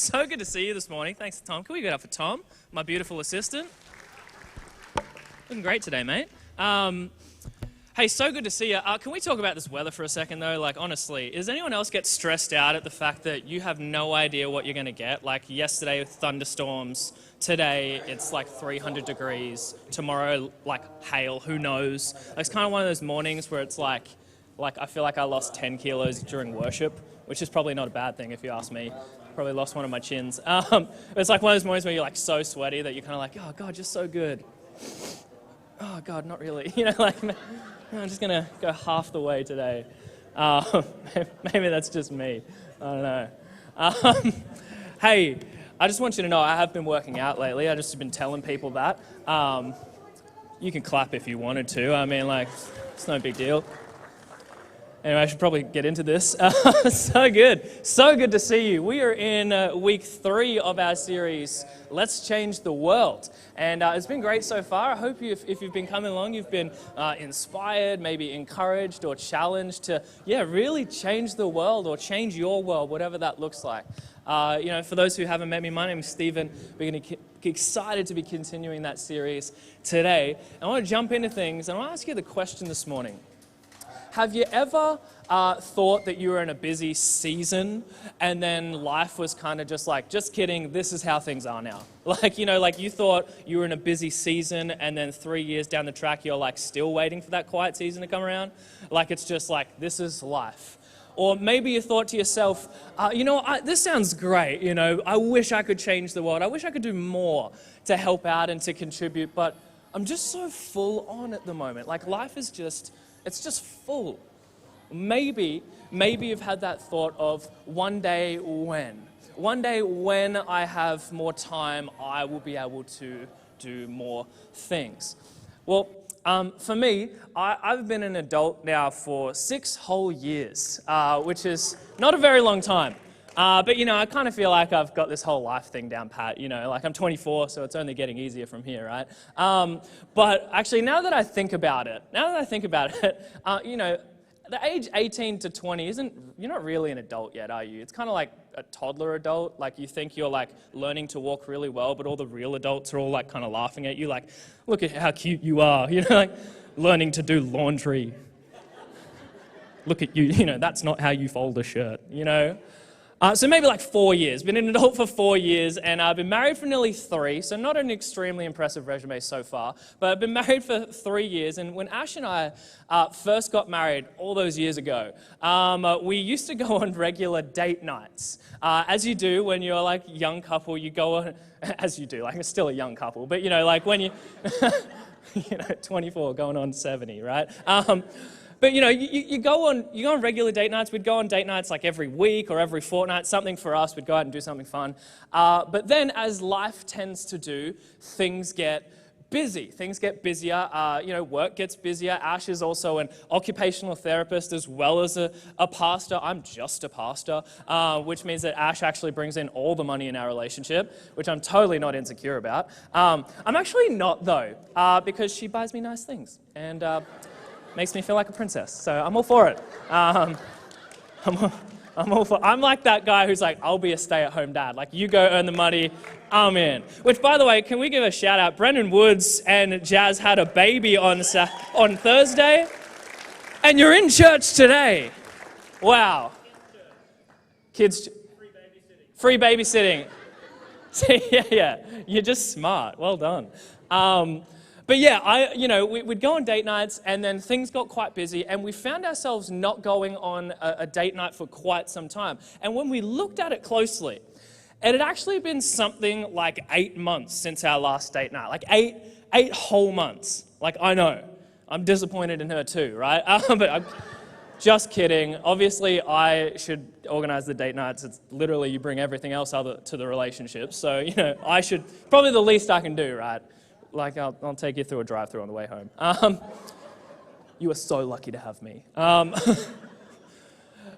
So good to see you this morning. Thanks, Tom. Can we get up for Tom, my beautiful assistant? Looking great today, mate. Hey, so good to see you. Can we talk about this weather for a second, though? Like, honestly, does anyone else get stressed out at the fact that you have no idea what you're going to get? Like, yesterday, thunderstorms. Today, it's like 300 degrees. Tomorrow, like, hail. Who knows? It's kind of one of those mornings where it's like I feel like I lost 10 kilos during worship, which is probably not a bad thing if you ask me. Probably lost one of my chins. It's like one of those mornings where you're like so sweaty that you're kind of like, oh God, you're so good. Oh God, not really. You know, like, I'm just going to go half the way today. Maybe that's just me. I don't know. Hey, I just want you to know I have been working out lately. I've just been telling people that. You can clap if you wanted to. I mean, like, it's no big deal. Anyway, I should probably get into this. So good to see you. We are in week 3 of our series, Let's Change the World. And it's been great so far. I hope if you've been coming along, you've been inspired, maybe encouraged or challenged to, really change the world or change your world, whatever that looks like. For those who haven't met me, my name is Stephen. We're going to get excited to be continuing that series today. I want to jump into things, and I want to ask you the question this morning. Have you ever thought that you were in a busy season and then life was kind of just like, just kidding, this is how things are now? Like, you thought you were in a busy season and then 3 years down the track, you're like still waiting for that quiet season to come around? Like, it's just like, this is life. Or maybe you thought to yourself, this sounds great, I wish I could change the world. I wish I could do more to help out and to contribute, but I'm just so full on at the moment. Like, life is it's just full. Maybe you've had that thought of one day when I have more time, I will be able to do more things. Well, for me, I've been an adult now for 6 whole years, which is not a very long time. But, I kind of feel like I've got this whole life thing down pat, like I'm 24, so it's only getting easier from here, right? But actually, now that I think about it, the age 18 to 20 you're not really an adult yet, are you? It's kind of like a toddler adult. Like, you think you're like learning to walk really well, but all the real adults are all like kind of laughing at you, like, look at how cute you are, like learning to do laundry. Look at you, that's not how you fold a shirt, So maybe like 4 years. Been an adult for 4 years, and I've been married for nearly 3, so not an extremely impressive resume so far, but I've been married for 3 years, and when Ash and I first got married all those years ago, we used to go on regular date nights. As you do when you're like a young couple, you go on, as you do, like it's still a young couple, but like when you, 24 going on 70, right? But you go on regular date nights. We'd go on date nights like every week or every fortnight, something for us. We'd go out and do something fun. But then, as life tends to do, things get busy. Things get busier. Work gets busier. Ash is also an occupational therapist as well as a pastor. I'm just a pastor, which means that Ash actually brings in all the money in our relationship, which I'm totally not insecure about. I'm actually not, though, because she buys me nice things. And makes me feel like a princess, so I'm all for it. I'm like that guy who's like, I'll be a stay-at-home dad. Like, you go earn the money, I'm in. Which, by the way, can we give a shout out? Brendan Woods and Jazz had a baby on Thursday, and you're in church today. Wow. Kids, free babysitting. Yeah, you're just smart. Well done. But yeah, we'd go on date nights, and then things got quite busy, and we found ourselves not going on a date night for quite some time. And when we looked at it closely, it had actually been something like 8 months since our last date night, like eight whole months. Like, I know, I'm disappointed in her too, right? But I'm just kidding. Obviously, I should organize the date nights. It's literally you bring everything else other to the relationship. So, I should, probably the least I can do, right? Like, I'll take you through a drive-through on the way home. You are so lucky to have me.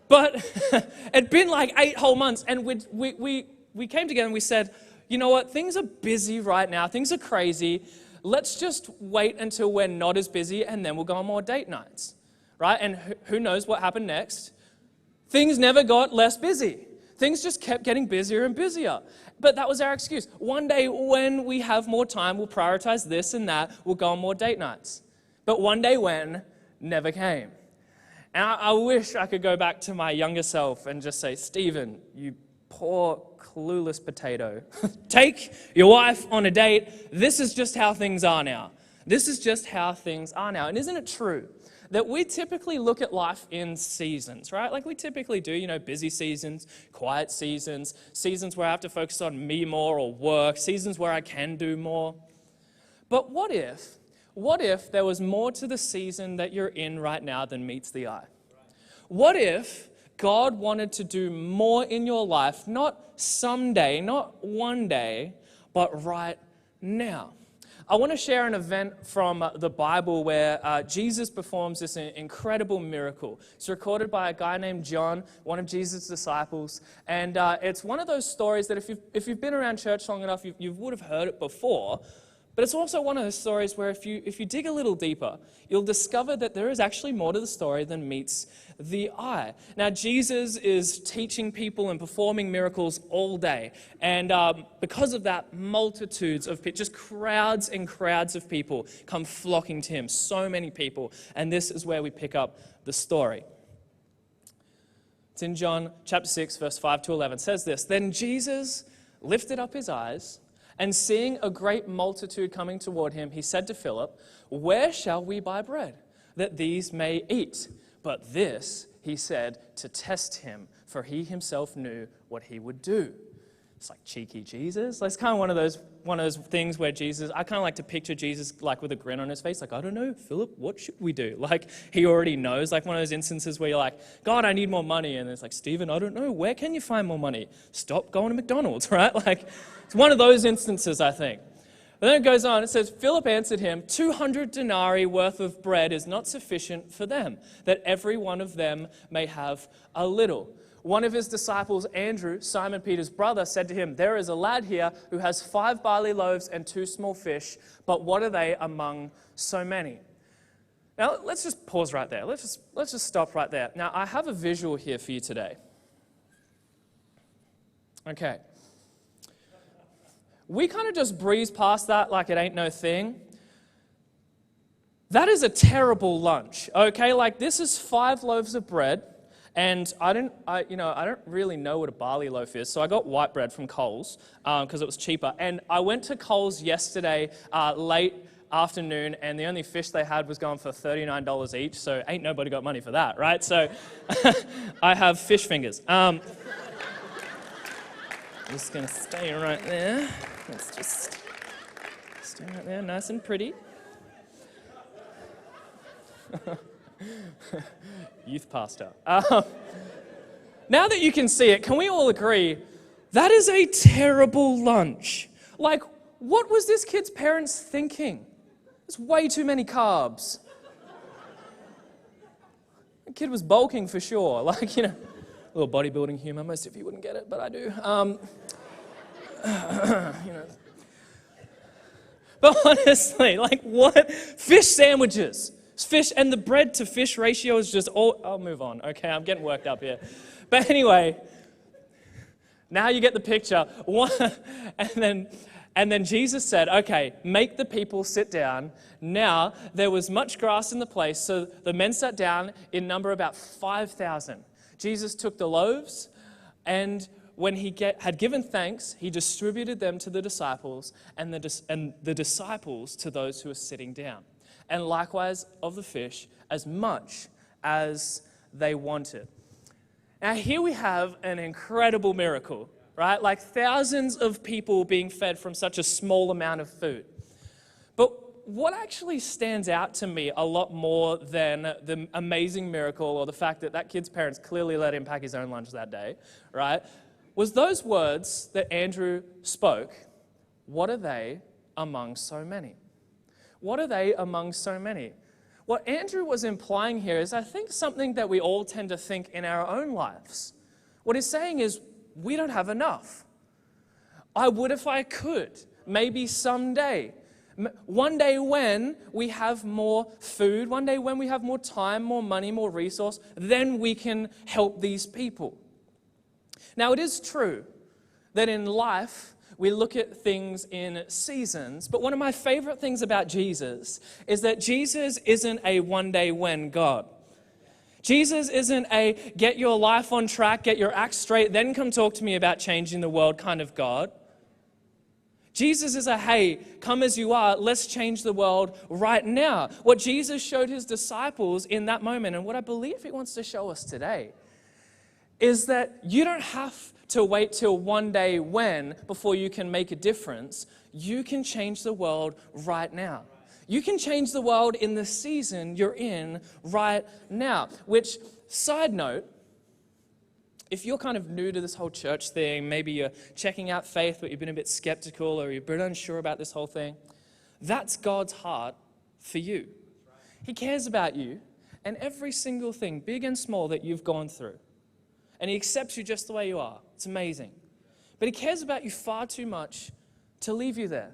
But it'd been like 8 whole months, and we came together and we said, you know what, things are busy right now, things are crazy. Let's just wait until we're not as busy, and then we'll go on more date nights, right? And who knows what happened next? Things never got less busy. Things just kept getting busier and busier. But that was our excuse. One day when we have more time, we'll prioritize this and that. We'll go on more date nights. But one day when never came. And I wish I could go back to my younger self and just say, Stephen, you poor clueless potato. Take your wife on a date. This is just how things are now. This is just how things are now. And isn't it true that we typically look at life in seasons, right? Like we typically do, busy seasons, quiet seasons, seasons where I have to focus on me more or work, seasons where I can do more. But what if there was more to the season that you're in right now than meets the eye? What if God wanted to do more in your life, not someday, not one day, but right now? I want to share an event from the Bible where Jesus performs this incredible miracle. It's recorded by a guy named John, one of Jesus' disciples. And it's one of those stories that if you've been around church long enough, you would have heard it before. But it's also one of those stories where if you dig a little deeper, you'll discover that there is actually more to the story than meets the eye. Now, Jesus is teaching people and performing miracles all day. And because of that, multitudes of people, just crowds and crowds of people come flocking to him. So many people. And this is where we pick up the story. It's in John chapter 6, verse 5 to 11. It says this, "Then Jesus lifted up his eyes, and seeing a great multitude coming toward him, he said to Philip, 'Where shall we buy bread, that these may eat?' But this he said to test him, for he himself knew what he would do." It's like cheeky Jesus. It's kind of one of those things where I kind of like to picture Jesus like with a grin on his face, like, "I don't know, Philip, what should we do?" Like he already knows, like one of those instances where you're like, "God, I need more money." And it's like, "Stephen, I don't know, where can you find more money? Stop going to McDonald's," right? Like it's one of those instances, I think. But then it goes on, it says, Philip answered him, 200 denarii worth of bread is not sufficient for them, that every one of them may have a little. One of his disciples, Andrew, Simon Peter's brother, said to him, "There is a lad here who has 5 barley loaves and 2 small fish, but what are they among so many?" Now, let's just pause right there. Let's just stop right there. Now, I have a visual here for you today. Okay. We kind of just breeze past that like it ain't no thing. That is a terrible lunch, okay? Like this is 5 loaves of bread, and I don't really know what a barley loaf is, so I got white bread from Coles because it was cheaper. And I went to Coles yesterday late afternoon, and the only fish they had was going for $39 each, so ain't nobody got money for that, right? So I have fish fingers. Just going to stay right there. Let's just stay right there, nice and pretty. Youth pastor. Now that you can see it, can we all agree that is a terrible lunch? Like, what was this kid's parents thinking? It's way too many carbs. The kid was bulking for sure. Like, a little bodybuilding humor. Most of you wouldn't get it, but I do. But honestly, like what? Fish sandwiches. Fish and the bread to fish ratio is just all... I'll move on. Okay, I'm getting worked up here. But anyway, now you get the picture. And then Jesus said, "Okay, make the people sit down." Now, there was much grass in the place, so the men sat down in number about 5,000. Jesus took the loaves, and when he had given thanks, he distributed them to the disciples, and the disciples to those who were sitting down. And likewise of the fish, as much as they wanted. Now here we have an incredible miracle, right? Like thousands of people being fed from such a small amount of food. But what actually stands out to me a lot more than the amazing miracle or the fact that kid's parents clearly let him pack his own lunch that day, right, was those words that Andrew spoke. What are they among so many? What are they among so many? What Andrew was implying here is, I think, something that we all tend to think in our own lives. What he's saying is, we don't have enough. I would if I could, maybe someday. One day when we have more food, one day when we have more time, more money, more resource, then we can help these people. Now, it is true that in life, we look at things in seasons, but one of my favorite things about Jesus is that Jesus isn't a one-day when God. Jesus isn't a get your life on track, get your act straight, then come talk to me about changing the world kind of God. Jesus is a, hey, come as you are, let's change the world right now. What Jesus showed his disciples in that moment, and what I believe he wants to show us today, is that you don't have to wait till one day when before you can make a difference. You can change the world right now. You can change the world in the season you're in right now. Which, side note, if you're kind of new to this whole church thing, maybe you're checking out faith, but you've been a bit skeptical or you've been unsure about this whole thing, that's God's heart for you. He cares about you and every single thing, big and small, that you've gone through. And he accepts you just the way you are. It's amazing. But he cares about you far too much to leave you there.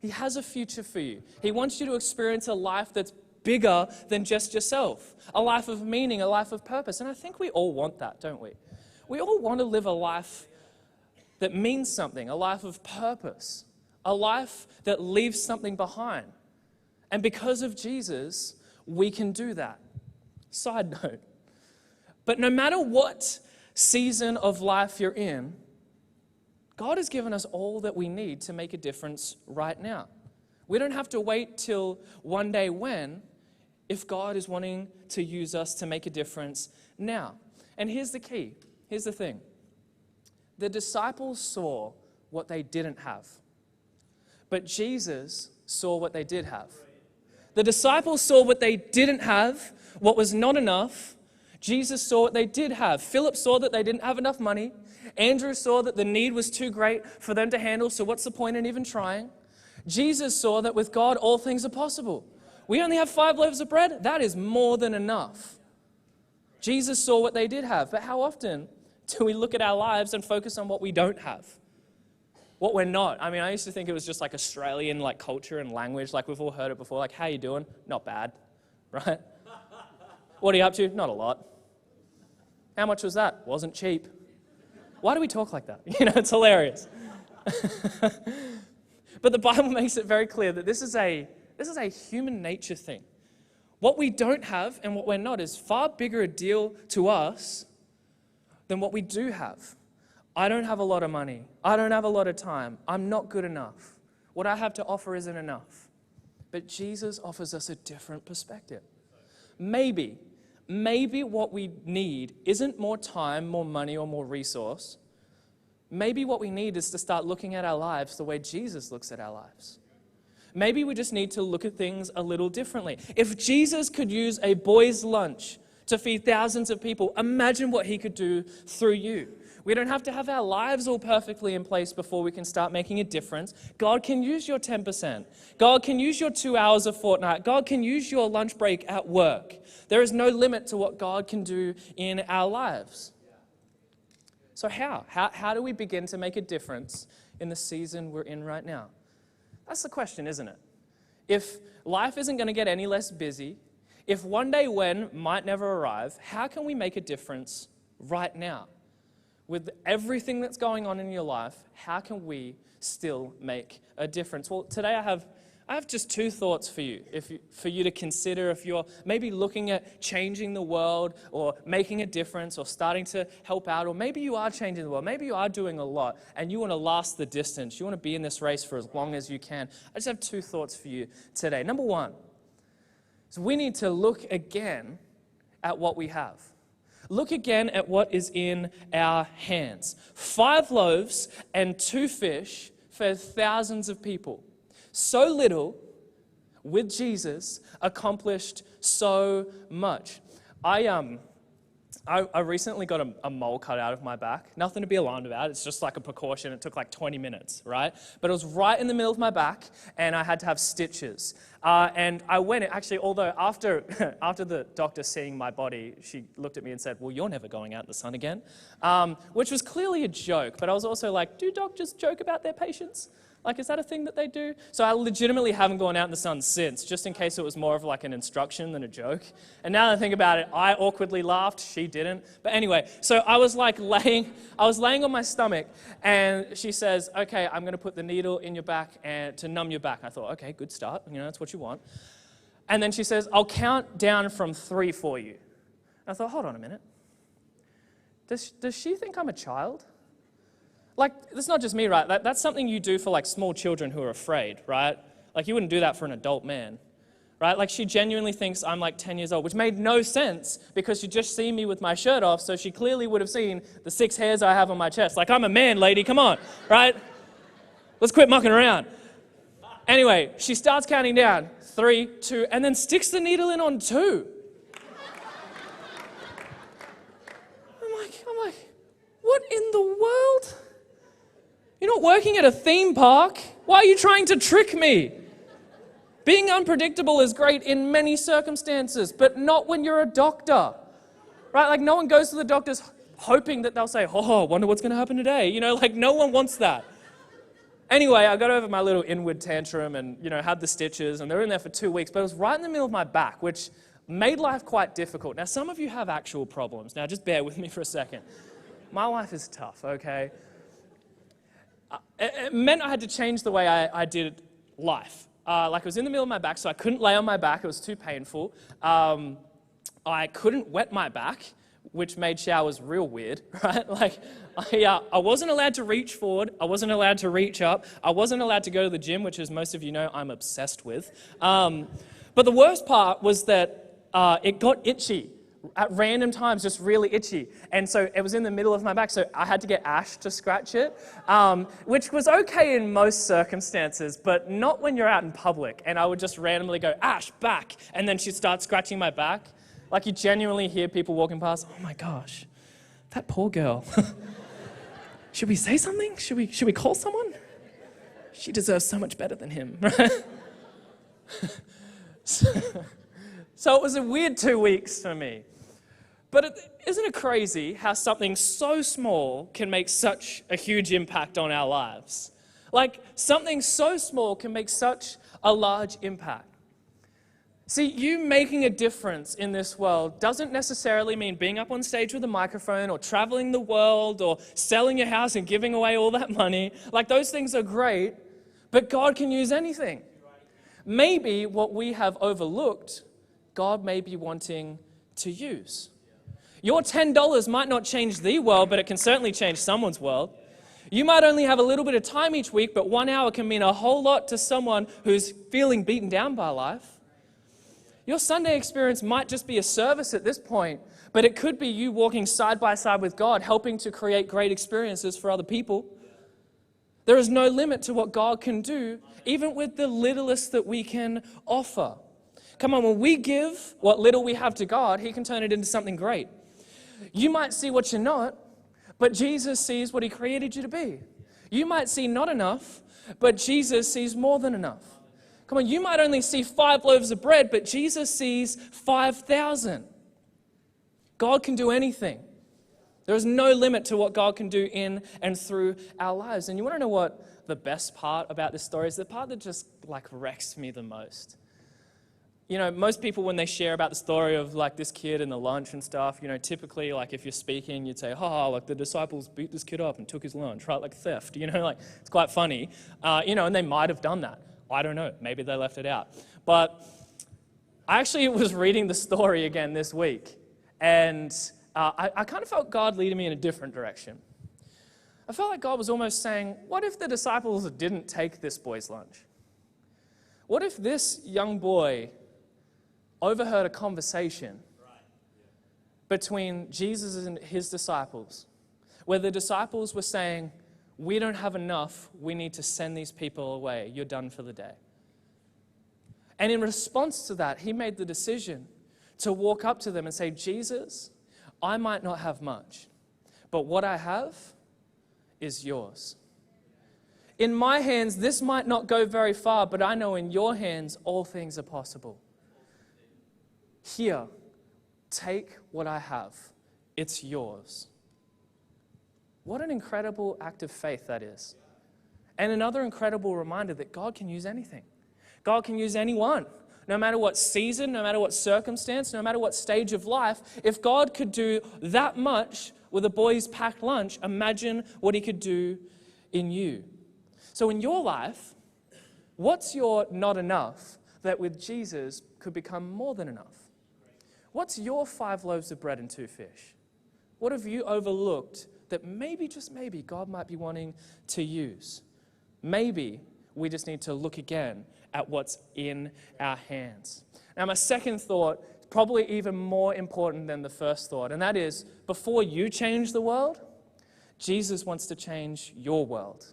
He has a future for you. He wants you to experience a life that's bigger than just yourself. A life of meaning, a life of purpose. And I think we all want that, don't we? We all want to live a life that means something, a life of purpose, a life that leaves something behind. And because of Jesus, we can do that. Side note. But no matter what season of life you're in, God has given us all that we need to make a difference right now. We don't have to wait till one day when, if God is wanting to use us to make a difference now. And here's the key. Here's the thing. The disciples saw what they didn't have, but Jesus saw what they did have. The disciples saw what they didn't have, what was not enough. Jesus saw what they did have. Philip saw that they didn't have enough money. Andrew saw that the need was too great for them to handle, so what's the point in even trying? Jesus saw that with God, all things are possible. We only have 5 loaves of bread. That is more than enough. Jesus saw what they did have. But how often do we look at our lives and focus on what we don't have? What we're not. I mean, I used to think it was just like Australian like culture and language. Like we've all heard it before. Like, how you doing? Not bad. Right? What are you up to? Not a lot. How much was that? Wasn't cheap. Why do we talk like that? You know, it's hilarious. But the Bible makes it very clear that this is a human nature thing. What we don't have and what we're not is far bigger a deal to us than what we do have. I don't have a lot of money. I don't have a lot of time. I'm not good enough. What I have to offer isn't enough. But Jesus offers us a different perspective. Maybe what we need isn't more time, more money, or more resource. Maybe what we need is to start looking at our lives the way Jesus looks at our lives. Maybe we just need to look at things a little differently. If Jesus could use a boy's lunch to feed thousands of people, imagine what he could do through you. We don't have to have our lives all perfectly in place before we can start making a difference. God can use your 10%. God can use your 2 hours a fortnight. God can use your lunch break at work. There is no limit to what God can do in our lives. So how do we begin to make a difference in the season we're in right now? That's the question, isn't it? If life isn't going to get any less busy, if one day when might never arrive, how can we make a difference right now? With everything that's going on in your life, how can we still make a difference? Well, today I have just 2 thoughts for you, for you to consider if you're maybe looking at changing the world or making a difference or starting to help out, or maybe you are changing the world, maybe you are doing a lot and you want to last the distance, you want to be in this race for as long as you can. I just have 2 thoughts for you today. Number 1 is we need to look again at what we have. Look again at what is in our hands. 5 loaves and 2 fish fed thousands of people. So little, with Jesus, accomplished so much. I recently got a mole cut out of my back. Nothing to be alarmed about. It's just like a precaution. It took like 20 minutes, right? But it was right in the middle of my back, and I had to have stitches. And I went, actually, although after the doctor seeing my body, she looked at me and said, well, you're never going out in the sun again, which was clearly a joke. But I was also like, do doctors joke about their patients? Like, is that a thing that they do? So I legitimately haven't gone out in the sun since, just in case it was more of like an instruction than a joke. And now that I think about it, I awkwardly laughed, she didn't. But anyway, so I was laying on my stomach, and she says, okay, I'm going to put the needle in your back and to numb your back. I thought, okay, good start, that's what you want. And then she says, I'll count down from 3 for you. And I thought, hold on a minute. Does she think I'm a child? Like, it's not just me, right? That's something you do for like small children who are afraid, right? Like, you wouldn't do that for an adult man, right? Like, she genuinely thinks I'm like 10 years old, which made no sense because she just seen me with my shirt off, so she clearly would have seen the 6 hairs I have on my chest. Like, I'm a man, lady, come on, right? Let's quit mucking around. Anyway, she starts counting down, 3, 2, and then sticks the needle in on 2. I'm like, what in the world? You're not working at a theme park. Why are you trying to trick me? Being unpredictable is great in many circumstances, but not when you're a doctor, right? Like, no one goes to the doctors hoping that they'll say, oh, I wonder what's going to happen today. Like, no one wants that. Anyway, I got over my little inward tantrum and, had the stitches, and they were in there for 2 weeks, but it was right in the middle of my back, which made life quite difficult. Now, some of you have actual problems. Now, just bear with me for a second. My life is tough, okay? It meant I had to change the way I did life. Like, it was in the middle of my back, so I couldn't lay on my back. It was too painful. I couldn't wet my back, which made showers real weird, right? Like, I wasn't allowed to reach forward. I wasn't allowed to reach up. I wasn't allowed to go to the gym, which, as most of you know, I'm obsessed with. But the worst part was that it got itchy at random times, just really itchy. And so it was in the middle of my back, so I had to get Ash to scratch it, which was okay in most circumstances, but not when you're out in public. And I would just randomly go, Ash, back, and then she'd start scratching my back. Like, you genuinely hear people walking past, oh my gosh, that poor girl. Should we say something? Should we call someone? She deserves so much better than him, right? So it was a weird 2 weeks for me. But isn't it crazy how something so small can make such a huge impact on our lives? Like, something so small can make such a large impact. See, you making a difference in this world doesn't necessarily mean being up on stage with a microphone or traveling the world or selling your house and giving away all that money. Like, those things are great, but God can use anything. Maybe what we have overlooked, God may be wanting to use. Your $10 might not change the world, but it can certainly change someone's world. You might only have a little bit of time each week, but 1 hour can mean a whole lot to someone who's feeling beaten down by life. Your Sunday experience might just be a service at this point, but it could be you walking side by side with God, helping to create great experiences for other people. There is no limit to what God can do, even with the littlest that we can offer. Come on, when we give what little we have to God, He can turn it into something great. You might see what you're not, but Jesus sees what He created you to be. You might see not enough, but Jesus sees more than enough. Come on, you might only see 5 loaves of bread, but Jesus sees 5,000. God can do anything. There is no limit to what God can do in and through our lives. And you want to know what the best part about this story is? The part that just like wrecks me the most. Most people, when they share about the story of like this kid and the lunch and stuff, typically like if you're speaking, you'd say, like the disciples beat this kid up and took his lunch, right? Like theft, like it's quite funny, and they might have done that. I don't know. Maybe they left it out. But I actually was reading the story again this week, and I kind of felt God leading me in a different direction. I felt like God was almost saying, what if the disciples didn't take this boy's lunch? What if this young boy overheard a conversation between Jesus and His disciples, where the disciples were saying, we don't have enough, we need to send these people away, you're done for the day. And in response to that, He made the decision to walk up to them and say, Jesus, I might not have much, but what I have is yours. In my hands, this might not go very far, but I know in your hands, all things are possible. Here, take what I have. It's yours. What an incredible act of faith that is. And another incredible reminder that God can use anything. God can use anyone. No matter what season, no matter what circumstance, no matter what stage of life, if God could do that much with a boys' packed lunch, imagine what he could do in you. So in your life, what's your not enough that with Jesus could become more than enough? What's your 5 loaves of bread and 2 fish? What have you overlooked that maybe, just maybe, God might be wanting to use? Maybe we just need to look again at what's in our hands. Now, my second thought is probably even more important than the first thought, and that is, before you change the world, Jesus wants to change your world.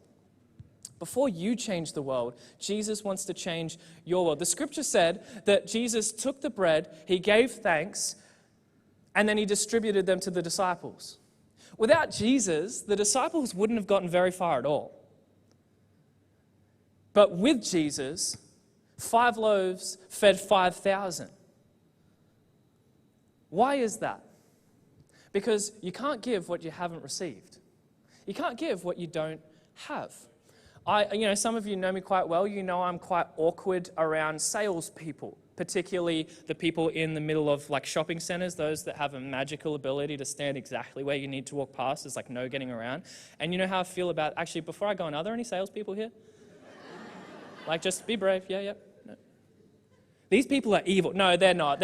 Before you change the world, Jesus wants to change your world. The scripture said that Jesus took the bread, he gave thanks, and then he distributed them to the disciples. Without Jesus, the disciples wouldn't have gotten very far at all. But with Jesus, 5 loaves fed 5,000. Why is that? Because you can't give what you haven't received. You can't give what you don't have. Some of you know me quite well. You know I'm quite awkward around salespeople, particularly the people in the middle of shopping centers, those that have a magical ability to stand exactly where you need to walk past. There's no getting around. And you know how I feel about, actually, before I go on, are there any salespeople here? Just be brave. Yeah. No. These people are evil. No, they're not.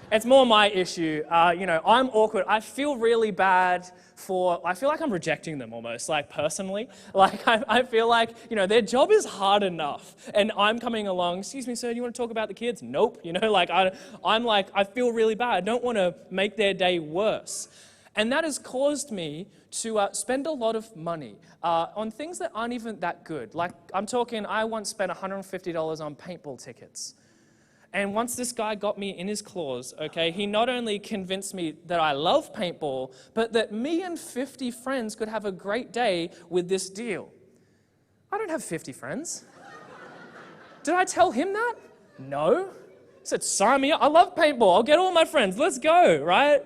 It's more my issue. I'm awkward. I feel really bad I feel like I'm rejecting them almost, personally. I feel like, their job is hard enough. And I'm coming along, excuse me, sir, do you want to talk about the kids? Nope. I feel really bad. I don't want to make their day worse. And that has caused me to spend a lot of money on things that aren't even that good. I once spent $150 on paintball tickets. And once this guy got me in his claws, okay, he not only convinced me that I love paintball, but that me and 50 friends could have a great day with this deal. I don't have 50 friends. Did I tell him that? No. I said, sign me up. I love paintball. I'll get all my friends. Let's go, right?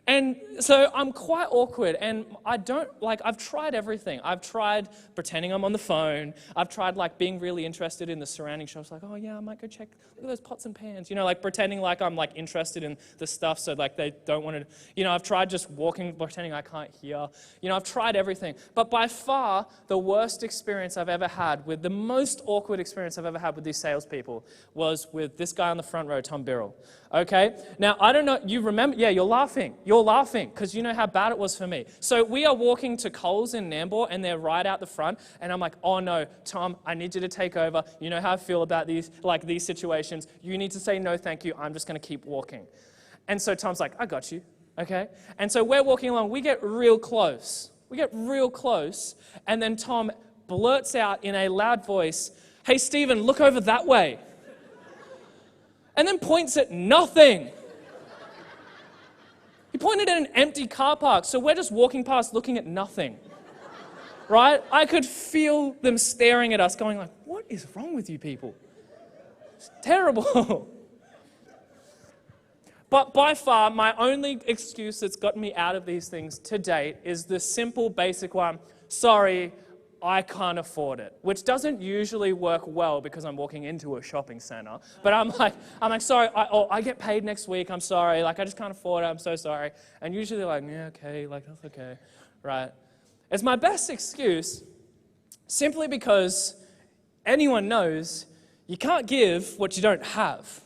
And so I'm quite awkward, and I've tried everything. I've tried pretending I'm on the phone. I've tried being really interested in the surrounding shops, oh yeah, I might go check, look at those pots and pans, pretending I'm interested in the stuff so they don't want to, I've tried just walking, pretending I can't hear. I've tried everything. But by far, the worst experience I've ever had the most awkward experience I've ever had with these salespeople was with this guy on the front row, Tom Birrell. Okay? Now, I don't know, you remember, yeah, you're laughing because you know how bad it was for me. So we are walking to Coles in Nambour, and they're right out the front, and I'm like, oh no, Tom, I need you to take over. You know how I feel about these situations. You need to say no, thank you. I'm just going to keep walking. And so Tom's like, I got you, okay? And so we're walking along. We get real close. And then Tom blurts out in a loud voice, hey, Stephen, look over that way. And then points at nothing. He pointed at an empty car park, so we're just walking past looking at nothing. Right? I could feel them staring at us going what is wrong with you people? It's terrible. But by far, my only excuse that's gotten me out of these things to date is the simple, basic one, sorry, I can't afford it, which doesn't usually work well because I'm walking into a shopping center. But I'm like, sorry, I get paid next week. I'm sorry. I just can't afford it. I'm so sorry. And usually they're yeah, okay, that's okay, right? It's my best excuse simply because anyone knows you can't give what you don't have,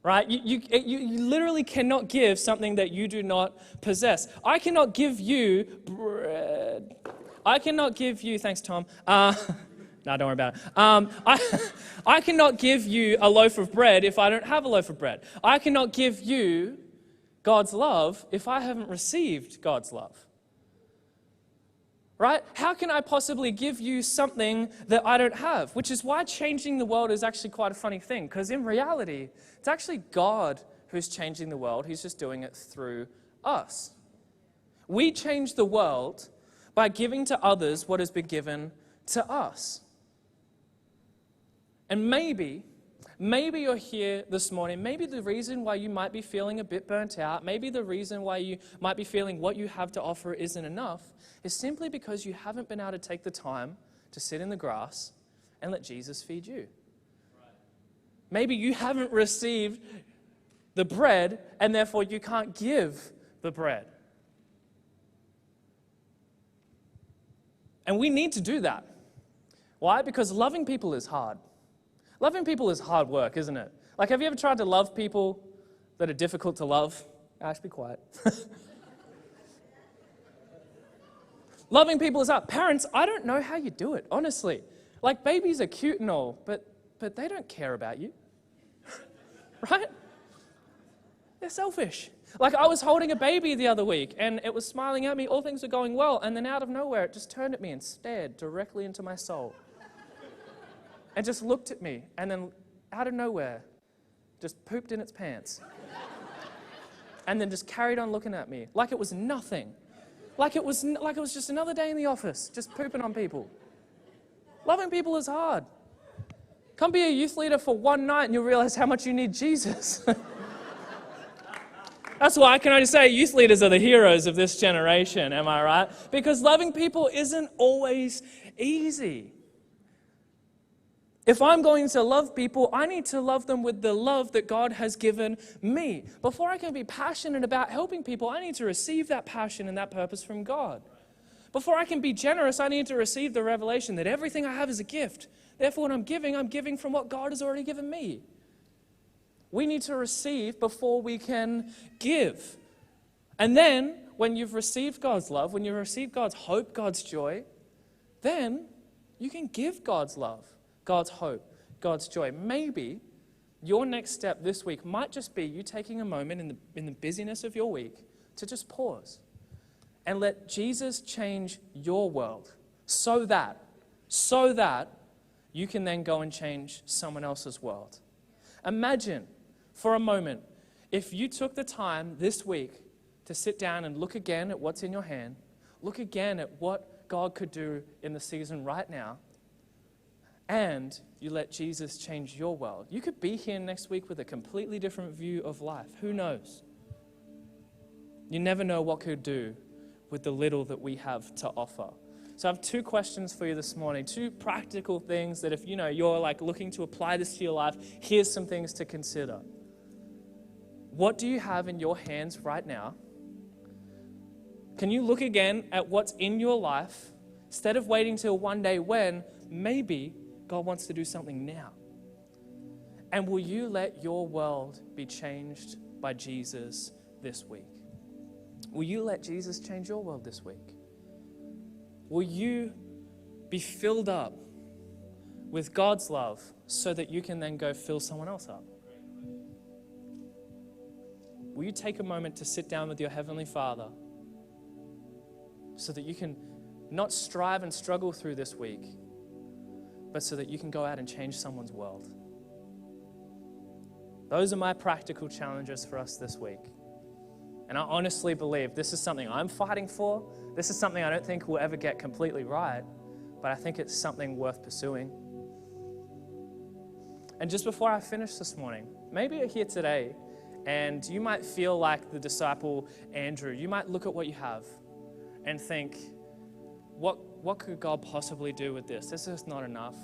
right? You literally cannot give something that you do not possess. I cannot give you bread. I cannot give you, thanks Tom, no, don't worry about it. I cannot give you a loaf of bread if I don't have a loaf of bread. I cannot give you God's love if I haven't received God's love. Right? How can I possibly give you something that I don't have? Which is why changing the world is actually quite a funny thing, because in reality, it's actually God who's changing the world. He's just doing it through us. We change the world by giving to others what has been given to us. And maybe you're here this morning, maybe the reason why you might be feeling a bit burnt out, maybe the reason why you might be feeling what you have to offer isn't enough, is simply because you haven't been able to take the time to sit in the grass and let Jesus feed you. Maybe you haven't received the bread and therefore you can't give the bread. And we need to do that. Why? Because loving people is hard. Loving people is hard work, isn't it? Like, have you ever tried to love people that are difficult to love? Ash, be quiet. Loving people is hard. Parents, I don't know how you do it, honestly. Like, babies are cute and all, but they don't care about you. Right? They're selfish. Like, I was holding a baby the other week, and it was smiling at me, all things were going well, and then out of nowhere, it just turned at me and stared directly into my soul. And just looked at me, and then out of nowhere, just pooped in its pants. And then just carried on looking at me, like it was nothing. Like it was just another day in the office, just pooping on people. Loving people is hard. Come be a youth leader for one night and you'll realize how much you need Jesus. That's why I can only say youth leaders are the heroes of this generation, am I right? Because loving people isn't always easy. If I'm going to love people, I need to love them with the love that God has given me. Before I can be passionate about helping people, I need to receive that passion and that purpose from God. Before I can be generous, I need to receive the revelation that everything I have is a gift. Therefore, when I'm giving from what God has already given me. We need to receive before we can give. And then, when you've received God's love, when you've received God's hope, God's joy, then you can give God's love, God's hope, God's joy. Maybe your next step this week might just be you taking a moment in the busyness of your week to just pause and let Jesus change your world so that you can then go and change someone else's world. Imagine for a moment if you took the time this week to sit down and look again at what's in your hand, look again at what God could do in the season right now, and you let Jesus change your world. You could be here next week with a completely different view of life. Who knows? You never know what could do with the little that we have to offer. So I have two questions for you this morning, two practical things that if you're like looking to apply this to your life, here's some things to consider. What do you have in your hands right now? Can you look again at what's in your life instead of waiting till one day when maybe God wants to do something now? And will you let your world be changed by Jesus this week? Will you let Jesus change your world this week? Will you be filled up with God's love so that you can then go fill someone else up? Will you take a moment to sit down with your Heavenly Father so that you can not strive and struggle through this week, but so that you can go out and change someone's world? Those are my practical challenges for us this week. And I honestly believe this is something I'm fighting for. This is something I don't think we'll ever get completely right, but I think it's something worth pursuing. And just before I finish this morning, maybe you're here today and you might feel like the disciple Andrew. You might look at what you have and think, what could God possibly do with this? This is not enough.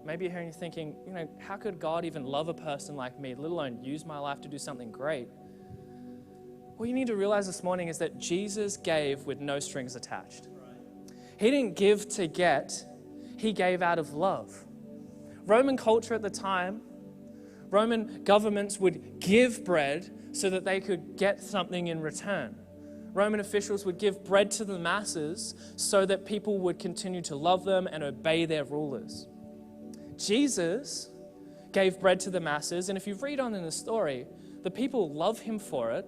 Maybe you're here and you're thinking, how could God even love a person like me, let alone use my life to do something great? What you need to realize this morning is that Jesus gave with no strings attached. He didn't give to get, he gave out of love. Roman culture at the time, Roman governments would give bread so that they could get something in return. Roman officials would give bread to the masses so that people would continue to love them and obey their rulers. Jesus gave bread to the masses, and if you read on in the story, the people love him for it,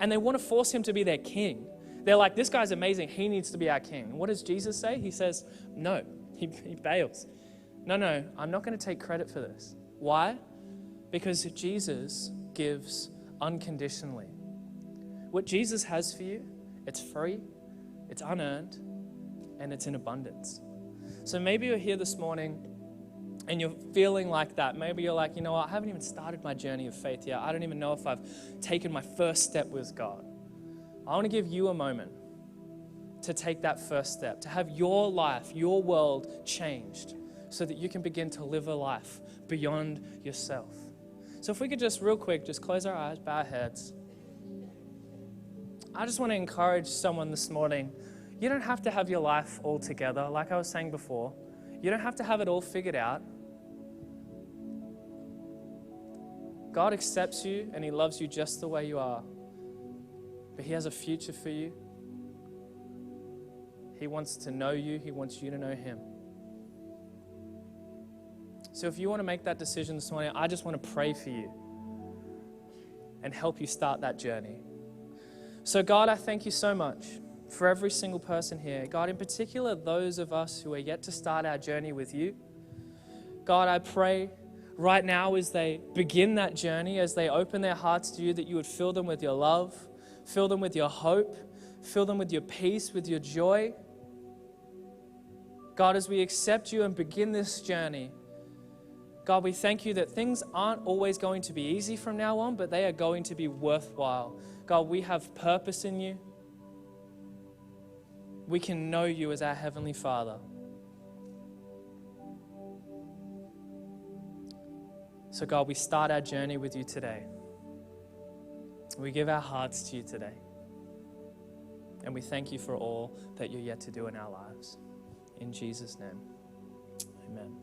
and they want to force him to be their king. They're like, this guy's amazing, he needs to be our king. And what does Jesus say? He says, no, he bails. No, I'm not going to take credit for this. Why? Because Jesus gives unconditionally. What Jesus has for you, it's free, it's unearned, and it's in abundance. So maybe you're here this morning and you're feeling like that. Maybe you're like, I haven't even started my journey of faith yet. I don't even know if I've taken my first step with God. I want to give you a moment to take that first step, to have your life, your world changed so that you can begin to live a life beyond yourself. So if we could just real quick, just close our eyes, bow our heads. I just want to encourage someone this morning. You don't have to have your life all together, like I was saying before. You don't have to have it all figured out. God accepts you and He loves you just the way you are. But He has a future for you. He wants to know you. He wants you to know Him. So if you want to make that decision this morning, I just want to pray for you and help you start that journey. So God, I thank you so much for every single person here. God, in particular, those of us who are yet to start our journey with you. God, I pray right now as they begin that journey, as they open their hearts to you, that you would fill them with your love, fill them with your hope, fill them with your peace, with your joy. God, as we accept you and begin this journey, God, we thank you that things aren't always going to be easy from now on, but they are going to be worthwhile. God, we have purpose in you. We can know you as our Heavenly Father. So God, we start our journey with you today. We give our hearts to you today. And we thank you for all that you're yet to do in our lives. In Jesus' name, amen.